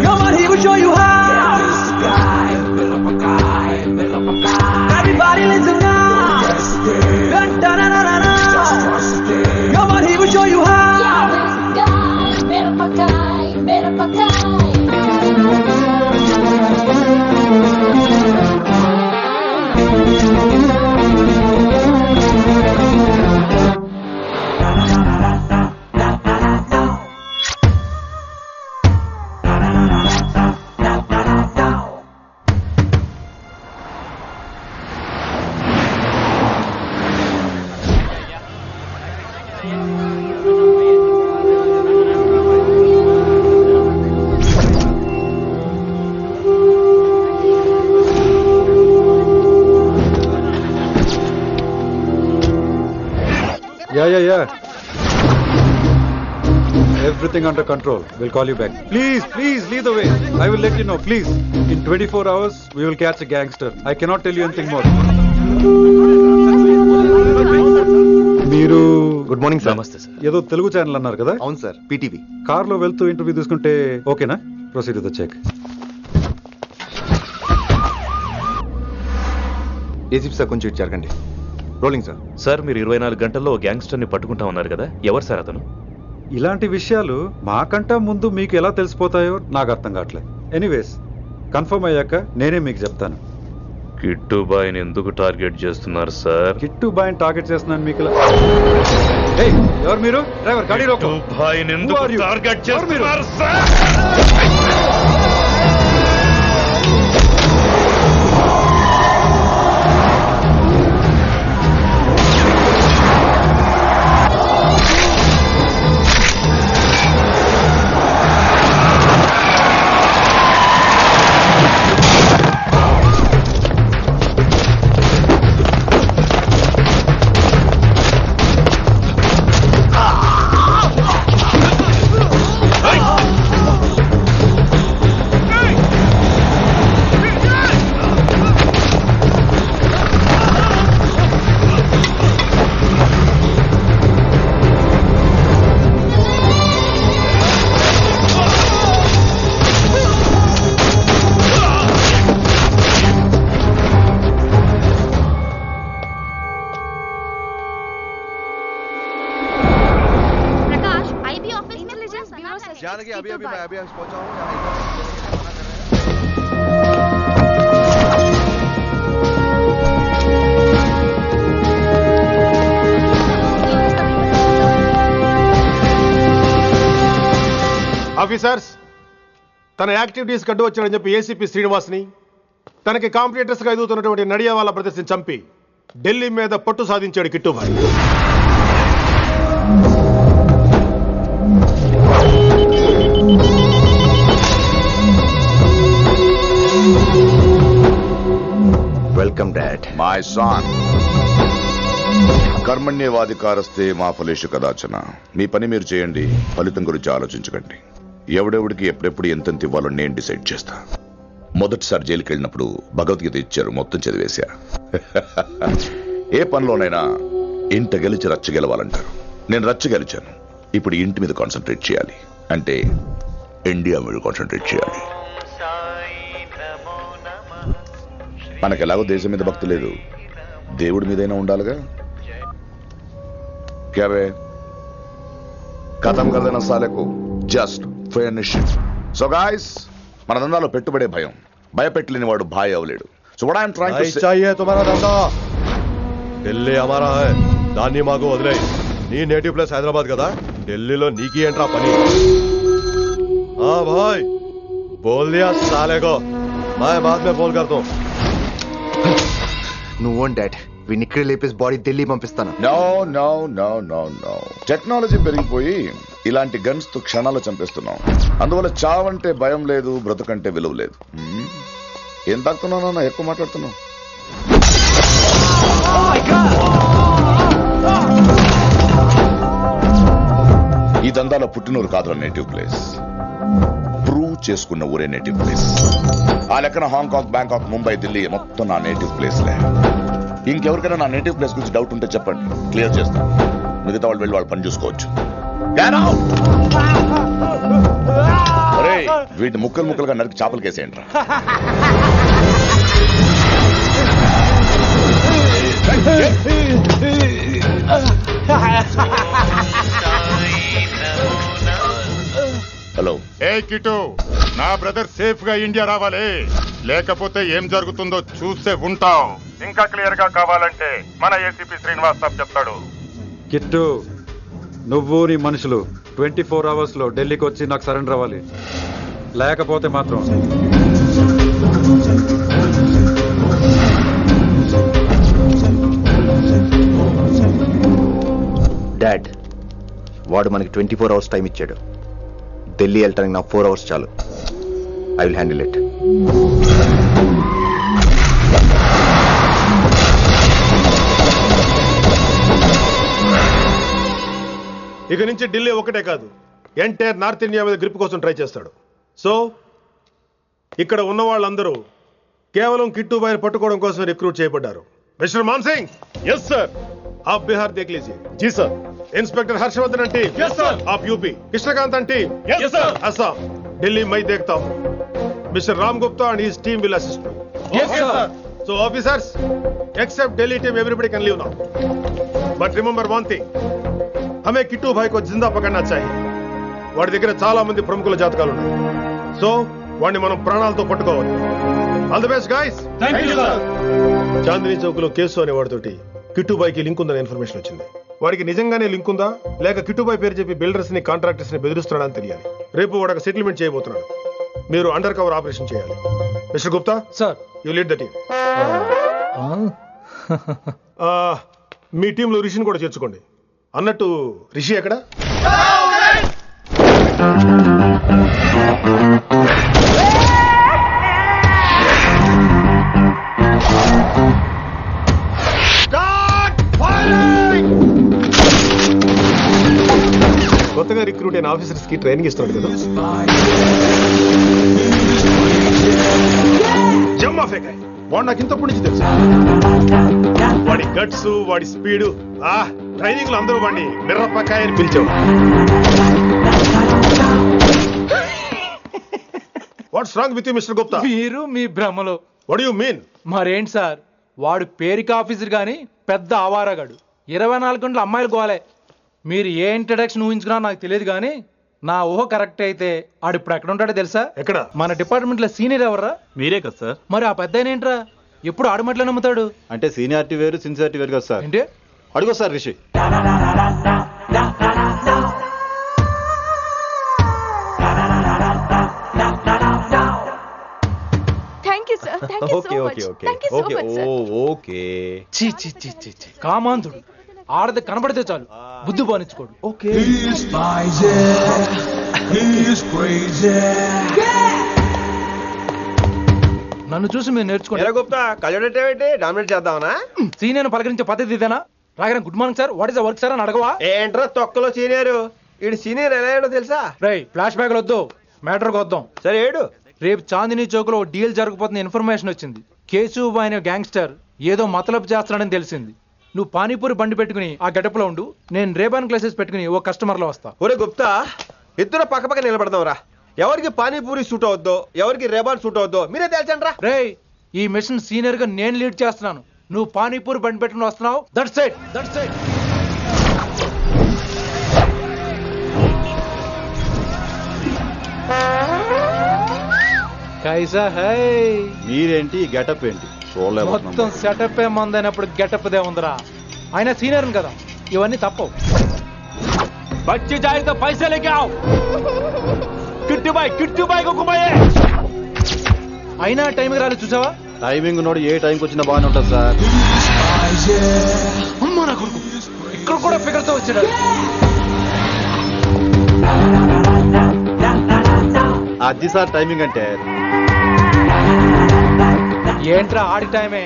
Come on, he will show you how. Everybody listen now. Come on, he will show you how. Yeah. Everything under control. We'll call you back. Please, lead the way. I will let you know, please. In 24 hours, we will catch a gangster. I cannot tell you anything more. మీరు good morning sir. నమస్తే sir. ఏదో Telugu channel అన్నారు కదా? అవును sir, PTV. కార్లో వెళ్తూ interview తీసుకుంటే ఓకేనా? Proceed with the check. ACP sir కొంచెం ఇటు జరగండి. Rolling sir. సార్ మీరు 24 గంటల్లో గ్యాంగ్స్టర్ని పట్టుకుంటా ఉన్నారు కదా, ఎవరు సార్ అతను? ఇలాంటి విషయాలు మాకంటా ముందు మీకు ఎలా తెలిసిపోతాయో నాకు అర్థం కావట్లేదు. ఎనీవేస్ కన్ఫర్మ్ అయ్యాక నేనే మీకు చెప్తాను. కిట్టు బాయ్ని ఎందుకు టార్గెట్ చేస్తున్నారు సార్? కిట్టు బాయ్ని టార్గెట్ చేస్తున్నాను మీకు. ఎవరు మీరు? డ్రైవర్ గాడి రోకో. కిట్టు బాయ్ని ఎందుకు టార్గెట్ చేస్తున్నారు సార్? अभी पहुंचा हूं. ఆఫీసర్స్, తన యాక్టివిటీస్ కడ్డు వచ్చాడని చెప్పి ఏసీపీ శ్రీనివాస్ని, తనకి కాంపిటీటర్స్ గా ఎదుగుతున్నటువంటి నడియావాల బ్రదర్స్ ని చంపి ఢిల్లీ మీద పట్టు సాధించాడు Kittubhai. Welcome dad. My son, కర్మణ్యేవాధికారస్తే మా ఫలేషు కదాచన. మీ పని మీరు చేయండి, ఫలితం గురించి ఆలోచించకండి. ఎవడెవడికి ఎప్పుడెప్పుడు ఎంతెంత ఇవ్వాలో నేను డిసైడ్ చేస్తా. మొదటిసారి జైలుకి వెళ్ళినప్పుడు భగవద్గీత ఇచ్చారు, మొత్తం చదివేశా. ఏ పనిలోనైనా ఇంట గెలిచి రచ్చ గెలవాలంటారు. నేను రచ్చ గెలిచాను. ఇప్పుడు ఇంటి మీద కాన్సన్ట్రేట్ చేయాలి, అంటే ఇండియా మీద కాన్సన్ట్రేట్ చేయాలి. మనకెలాగో దేశం మీద భక్తి లేదు, దేవుడి మీదైనా ఉండాలిగా. క్యావే ఖతం కదన సాలకు జస్ట్ ఫినిష్. సో గాయ్స్, మన దందాలో పెట్టుబడే భయం. భయపెట్టలేని వాడు భాయ్ అవలేడు. So what I'm trying to say, चाहिए तुम्हारा धंधा, ఢిల్లీ हमारा है. దాన్ని మాకు వదిలేయ్. నీ నేటివ్ ప్లేస్ హైదరాబాద్ కదా, ఢిల్లీలో నీకి ఏంట్రా పని? हाँ भाई, बोल दिया साले को, मैं बाद में बोल करता हूं. నువ్వు డాడ్, వీడిని ఇక్కడ లేపేసి బాడీ ఢిల్లీ పంపిస్తాను. No no no no no. Technology పెరిగిపోయి ఇలాంటి గన్స్ తో క్షణాలు చంపేస్తున్నాం. అందువల్ల చావంటే భయం లేదు, బ్రతుకంటే విలువ లేదు. ఏం తాగుతున్నావు నాన్న, ఎక్కువ మాట్లాడుతున్నావు. ఈ దందాలో పుట్టినూరు కాదు నేటివ్ ప్లేస్, ప్రూవ్ చేసుకున్న ఊరే నేటివ్ ప్లేస్. ఆ లెక్కన హాంకాంగ్, బ్యాంకాక్, ముంబై, ఢిల్లీ మొత్తం నా నేటివ్ ప్లేస్లే. ఇంకెవరికైనా నా నేటివ్ ప్లేస్ గురించి డౌట్ ఉంటే చెప్పండి, క్లియర్ చేస్తాను. మిగతా వాళ్ళు వెళ్ళి వాళ్ళు పని చూసుకోవచ్చు. Get out! వీటిని ముక్కలు ముక్కలుగా నరికి చేపలు కేసేయండి రా. హలో ఏ కిటు నా బ్రదర్ సేఫ్ గా ఇండియా రావాలి, లేకపోతే ఏం జరుగుతుందో చూసే ఉంటావు. ఇంకా క్లియర్ గా కావాలంటే మన ఏసీపీ శ్రీనివాస్ సాబ్ చెప్తాడు. కిట్టు, నువ్వు నీ మనుషులు 24 hours లో ఢిల్లీకి వచ్చి నాకు సరెండర్ అవ్వాలి. లేకపోతే మాత్రం డాడ్, వాడు మనకి 24 hours టైం ఇచ్చాడు. ఢిల్లీ వెళ్ళటానికి నాకు 4 hours చాలు. I will handle it. ఇక నుంచి ఢిల్లీ ఒకటే కాదు, ఎంటైర్ నార్త్ ఇండియా మీద గ్రిప్ కోసం ట్రై చేస్తాడు. సో ఇక్కడ ఉన్న వాళ్ళందరూ కేవలం కిట్టుబాయిని పట్టుకోవడం కోసం రిక్రూట్ చేయబడ్డారు. Mister Man Singh, yes sir, आप बिहार देख लीजिए. जी सर. इंस्पेक्टर हर्षवर्धन अंटी, यस सर. आप यूपी. कृष्णकांत अंटी, यस सर. असम. दिल्ली मैं देखता हूँ. Mister Ram Gupta and his team will assist me. Yes sir. So officers, except Delhi team, everybody can leave now. But remember one thing, हमें किट्टू भाई को जिंदा पकड़ना चाहिए. వాడి దగ్గర చాలా మంది ప్రముఖుల జాతకాలు ఉన్నాయి. సో వాడిని మనం ప్రాణాలతో పట్టుకోవాలి. All the best guys. Thank you sir. Chandni Chowk లో కేసు అనే వాడితోటి కిట్టుబాయికి లింక్ ఉందని ఇన్ఫర్మేషన్ వచ్చింది. వాడికి నిజంగానే లింక్ ఉందా లేక కిట్టుబాయి పేరు చెప్పి బిల్డర్స్ ని కాంట్రాక్టర్స్ ని బెదిరిస్తున్నాడని తెలియాలి. రేపు వాడు సెటిల్మెంట్ చేయబోతున్నాడు. మీరు అండర్ కవర్ ఆపరేషన్ చేయాలి. Mister Gupta sir, you lead the team. మీ టీంలో రిషిని కూడా చేర్చుకోండి. అన్నట్టు రిషి ఎక్కడ? కొత్తగా రిక్రూట్ అయిన ఆఫీసర్స్ కి ట్రైనింగ్ ఇస్తున్నాడు కదా. జమ్మా ఫేక్ వాడు నాకు ఇంతప్పటి నుంచి తెలుసు. వాడి గట్స్, వాడి స్పీడు, ట్రైనింగ్ లో అందరూ వాడిని మిర్రపకాయ అని పిలిచావు. What's wrong with you mister Gupta? మీరు మీ భ్రమలో. What you mean? మరేంటి సార్, వాడు పేరుకి ఆఫీసర్ గాని పెద్ద ఆవారగాడు. 24 గంటలు అమ్మాయిలు గోలే. మీరు ఏ ఇంట్రడక్షన్ ఊహించుకున్నా నాకు తెలియదు కానీ నా ఊహ కరెక్ట్ అయితే ఆడు ఇప్పుడు ఎక్కడ ఉంటాడో తెలుసా? ఎక్కడ? మన డిపార్ట్మెంట్ లో సీనియర్ ఎవర్రా? మీరే కదా సార్. మరి ఆ పెద్ద ఏంట్రా ఎప్పుడు ఆడమట్లే నమ్ముతాడు? అంటే సీనియారిటీ వేరు, సిన్సియారిటీ వేరు కదా సార్. ఏంటి? అడుగు sir Rishi. Thank you sir. Thank you so much. Thank you so much sir. Okay. చీ చీ చీ చీ చీ, కామాంధుడు. ఆడది కనబడితే చాలు బుద్ధి బానించుకోడు. Okay. He's spicy. He's crazy. నన్ను చూసి మీరు నేర్చుకోండి. గుప్తా కళ్ళేంటి డామినేట్ చేద్దామనా? సీనియర్ పలకరించే పద్ధతి ఇదేనా? రాగానే good morning sir, what is the work sir అని అడగవా? ఏంట్రా తొక్కలో సీనియర్? ఈడు సీనియర్ ఎలా ఏడో తెలుసా? రై ఫ్లాష్ బ్యాక్ వద్దు, మ్యాటర్కి వద్దాం. సరే ఏడు. రేపు చాందినీ చౌక్ లో డీల్ జరగబోతున్న ఇన్ఫర్మేషన్ వచ్చింది. కేశూబాయ్ అనే గ్యాంగ్స్టర్ ఏదో మతలబు చేస్తున్నాడని తెలిసింది. నువ్వు పానీపూరి బండి పెట్టుకుని ఆ గెటప్ లో ఉండు, నేను రేబాన్ క్లాసెస్ పెట్టుకుని ఓ కస్టమర్ లో వస్తా. ఒరే గుప్తా, ఇద్దరు పక్క పక్క నిలబడదాం రా. ఎవరికి పానీపూరి సూట్ అవుద్దో, ఎవరికి రేబాన్ సూట్ అవుద్దో మీరే తేల్చండి రా. రే, ఈ మిషన్ సీనియర్ గా నేను లీడ్ చేస్తున్నాను. నువ్వు పానీపూరి బండి పెట్టుకుని వస్తున్నావు. That's it, that's it. కైసా హై? మీరేంటి గెటప్ ఏంటి? మొత్తం సెటప్ ఏ మందైనప్పుడు గెటప్ దే ఉందిరా. ఆయన సీనియర్ కదా, ఇవన్నీ తప్పవు. బచ్చి జాయితో పైసా లేకే ఆవ్. కిట్టుబాయ్ కుమాయే. అయినా టైంకి రాలేదు చూసావా? టైమింగ్ నోడు ఏ టైంకి వచ్చినా బాగానే ఉంటుంది సార్. అమ్మా నా కొడుకు, ఇక్కడ కూడా ఫిగర్తో వచ్చాడు. అది సార్ టైమింగ్ అంటే. ఏంట్రా ఆడి టైమే?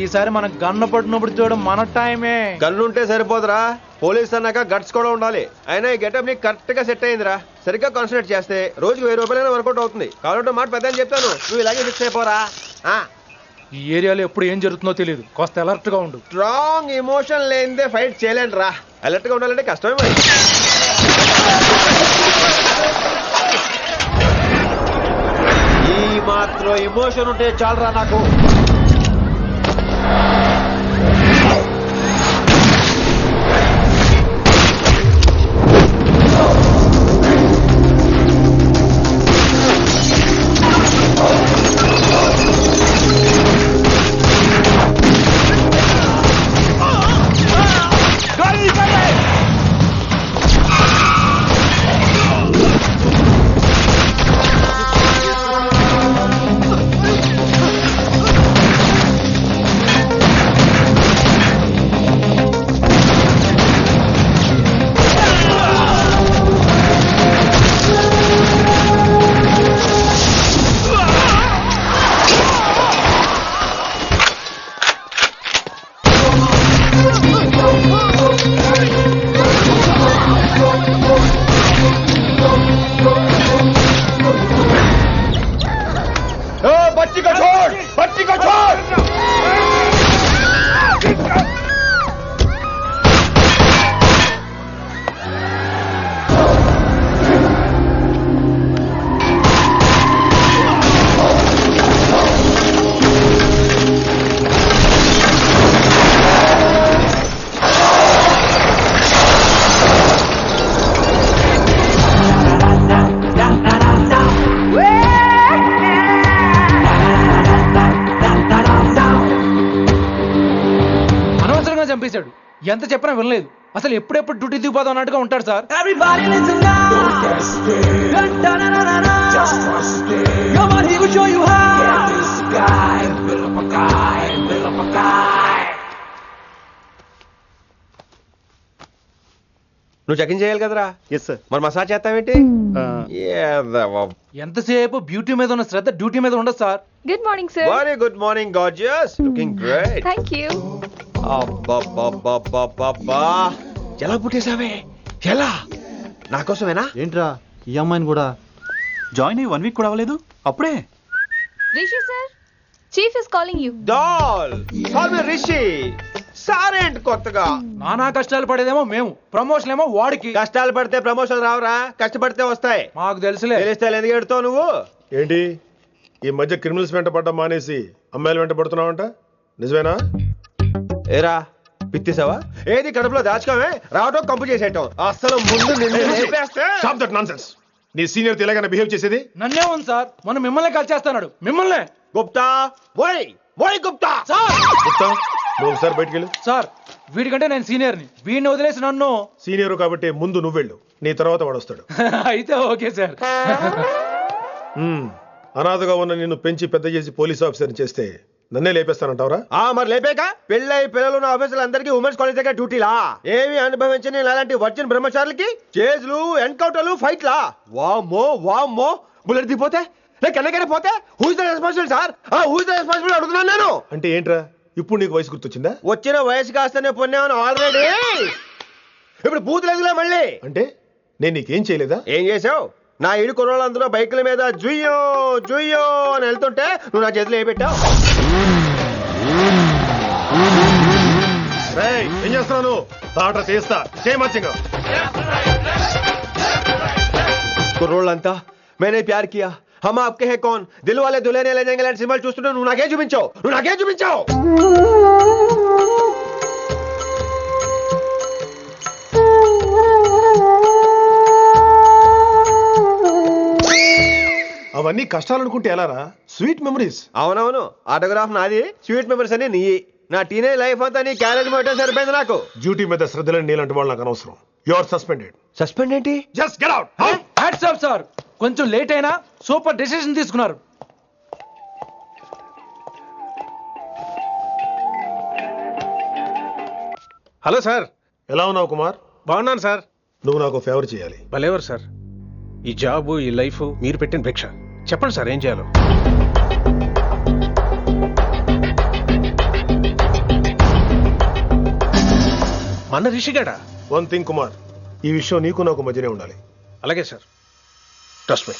ఈసారి మనం గన్ను పట్టినప్పుడు చూడడం మన టైమే. గన్ను ఉంటే సరిపోదురా, పోలీస్ అన్నాక గట్స్ కూడా ఉండాలి. అయినా ఈ గెటప్ నీకు కరెక్ట్ గా సెట్ అయిందిరా. సరిగ్గా కాన్సన్ట్రేట్ చేస్తే రోజుకి 1000 రూపాయలైనా వర్కౌట్ అవుతుంది. కాబట్టి మాట పెద్ద అని చెప్తాను, నువ్వు ఇలాగే ఫిక్స్ అయిపోరా. ఈ ఏరియాలో ఎప్పుడు ఏం జరుగుతుందో తెలియదు, కాస్త అలర్ట్ గా ఉండు. స్ట్రాంగ్ ఎమోషన్ లేనిదే ఫైట్ చేయలేండి రా. అలర్ట్ గా ఉండాలంటే కష్టమే మరి. ప్రమోషన్ ఉంటే చాలరా నాకు. చంపేశాడు. ఎంత చెప్పినా వినలేదు. అసలు ఎప్పుడెప్పుడు డ్యూటీ దిగిపోదాం అన్నట్టుగా ఉంటాడు సార్. నువ్వు చెకింగ్ చేయాలి కదరా? Yes sir. మరి మసాజ్ చేస్తావేంటి? ఎంతసేపు బ్యూటీ మీద ఉన్న శ్రద్ధ డ్యూటీ మీద ఉండదు sir. Good morning sir. Very good morning gorgeous, looking great. Thank you. అబ్బబ్బబ్బబ్బబ్బా, ఎలా పుట్టేశావే? ఎలా? నా కోసమేనా? ఏంట్రా ఈ అమ్మాయిని కూడా జాయిన్ అయ్యి 1 వీక్ కూడా అవ్వలేదు అప్పుడే. Rishi sir, chief is calling you. డాల్ కాల్ మీ రిషి. సారేంటి కొత్తగా? నానా కష్టాలు పడేదేమో మేము, ప్రమోషన్ ఏమో వాడికి. కష్టాలు పడితే ప్రమోషన్ రావురా, కష్టపడితే వస్తాయి. మాకు తెలుసులే. తెలిస్తే ఎందుకు ఎడుతావు నువ్వు? ఏంటి ఈ మధ్య క్రిమినల్స్ వెంట పడ్డం మానేసి అమ్మాయిలు వెంట పడుతున్నావంట, నిజమేనా? ఏరా పిత్తిసావా? ఏది కడుపులో దాచుకోవే, రావటం కంపు చేసేయటం. అసలు ముందు నిన్ను లేపేస్తే. Stop that nonsense. నీ సీనియర్ ఎలాగైనా బిహేవ్ చేసేది? నన్నే ఉంది సార్, మొన్న మిమ్మల్ని కాల్ చేస్తున్నాడు. మిమ్మల్ని గుప్తా ఓయ్ ఓయ్ గుప్తా. సార్ గుప్తా, నువ్వు ఒకసారి బయటికి వెళ్ళు. సార్, వీడికంటే నేను సీనియర్ని, వీడిని వదిలేసి నన్ను. సీనియర్ కాబట్టి ముందు నువ్వు వెళ్ళు, నీ తర్వాత వాడు వస్తాడు. అయితే ఓకే సార్. అనాథగా ఉన్న నిన్ను పెంచి పెద్ద చేసి పోలీస్ ఆఫీసర్ చేస్తే నన్నే లేపేస్తానంటావరా? మరి లేపాక పెళ్ళై పిల్లలు ఉన్న ఆఫీసులు అందరికీ ఉమెన్స్ కాలేజ్ దగ్గర డ్యూటీలా? ఏమి అనుభవించని అలాంటి వర్జిన్ బ్రహ్మచారులకి చేజ్లు, ఎన్కౌంటర్లు, ఫైట్లా? వామ్మో వామ్మో, బుల్లెట్ దిగిపోతే లేక ఎన్నకైనా పోతే who is the responsible sir? Who is the responsible అడుగుతున్నాను నేను. అంటే ఏంట్రా ఇప్పుడు నీకు వయసు గుర్తొచ్చిందా? వచ్చిన వయసు కాస్తనే పొన్నాను ఆల్రెడీ. ఇప్పుడు బూత్ లేదులే మళ్ళీ. అంటే నేను నీకేం చేయలేదా? ఏం చేసావు? నా ఇడు కుర్రోళ్ళందరూ బైకుల మీద జుయ్యో జుయ్యో అని వెళ్తుంటే నువ్వు నా చేతిలో ఏ పెట్టావు? ఏం చేస్తున్నాను? తాట చేస్తా చేయమచ్చంగా. కుర్రోళ్ళంతా मैंने प्यार किया, हम आपके हैं कौन, दिल वाले दुल्हनिया ले जाएंगे లాంటి సినిమాలు చూస్తుంటే నువ్వు నాకే చూపించావు. అవన్నీ కష్టాలు అనుకుంటే ఎలారా? Sweet memories. అవునవును, ఆటోగ్రాఫ్ నాది, స్వీట్ మెమరీస్ అని నీ. నా టీనేజ్ లైఫ్ అంతా నీ క్యారేజ్ మొత్తం సరిపోయింది నాకు. డ్యూటీ మీద శ్రద్ధ లేని నీలాంటి వాళ్ళు నాకు అనవసరం. You are suspended. సస్పెండ్ ఏంటి? Just get out. Hats off sir, కొంచెం లేట్ అయినా సూపర్ డెసిషన్ తీసుకున్నారు. Hello sir. ఎలా ఉన్నావు కుమార్? బాగున్నాను సార్. నువ్వు నాకు ఫేవర్ చేయాలి. భలేవారు సార్. ఈ జాబు, ఈ లైఫ్ మీరు పెట్టిన భిక్ష. చెప్పండి సార్ ఏం చేయాలో. మన రిషిగాడా? వన్ థింగ్ కుమార్, ఈ విషయం నీకు నాకు మధ్యనే ఉండాలి. అలాగే సార్, ట్రస్ట్ మీ.